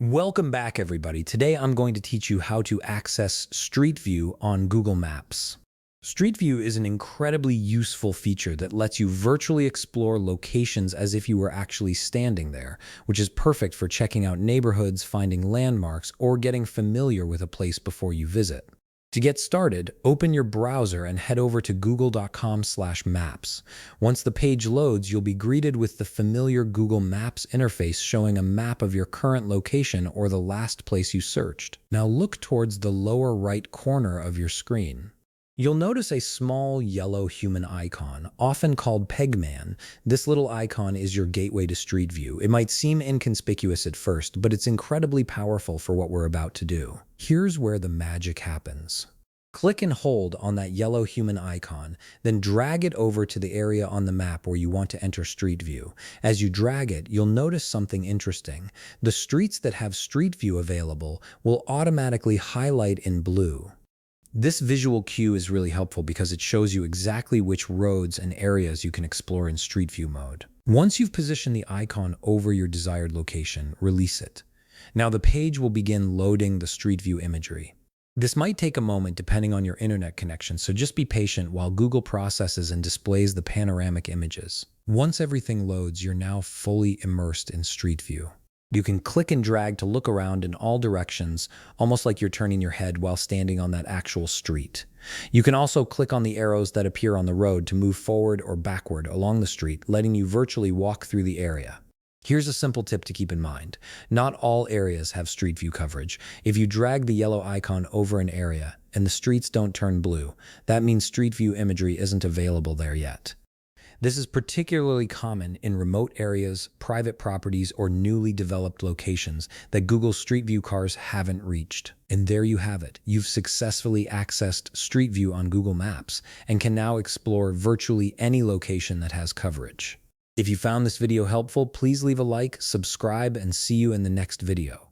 Welcome back, everybody. Today I'm going to teach you how to access Street View on Google Maps. Street View is an incredibly useful feature that lets you virtually explore locations as if you were actually standing there, which is perfect for checking out neighborhoods, finding landmarks, or getting familiar with a place before you visit. To get started, open your browser and head over to google.com/maps. Once the page loads, you'll be greeted with the familiar Google Maps interface showing a map of your current location or the last place you searched. Now look towards the lower right corner of your screen. You'll notice a small yellow human icon, often called Pegman. This little icon is your gateway to Street View. It might seem inconspicuous at first, but it's incredibly powerful for what we're about to do. Here's where the magic happens. Click and hold on that yellow human icon, then drag it over to the area on the map where you want to enter Street View. As you drag it, you'll notice something interesting. The streets that have Street View available will automatically highlight in blue. This visual cue is really helpful because it shows you exactly which roads and areas you can explore in Street View mode. Once you've positioned the icon over your desired location, release it. Now the page will begin loading the Street View imagery. This might take a moment depending on your internet connection, so just be patient while Google processes and displays the panoramic images. Once everything loads, you're now fully immersed in Street View. You can click and drag to look around in all directions, almost like you're turning your head while standing on that actual street. You can also click on the arrows that appear on the road to move forward or backward along the street, letting you virtually walk through the area. Here's a simple tip to keep in mind. Not all areas have Street View coverage. If you drag the yellow icon over an area and the streets don't turn blue, that means Street View imagery isn't available there yet. This is particularly common in remote areas, private properties, or newly developed locations that Google Street View cars haven't reached. And there you have it. You've successfully accessed Street View on Google Maps and can now explore virtually any location that has coverage. If you found this video helpful, please leave a like, subscribe, and see you in the next video.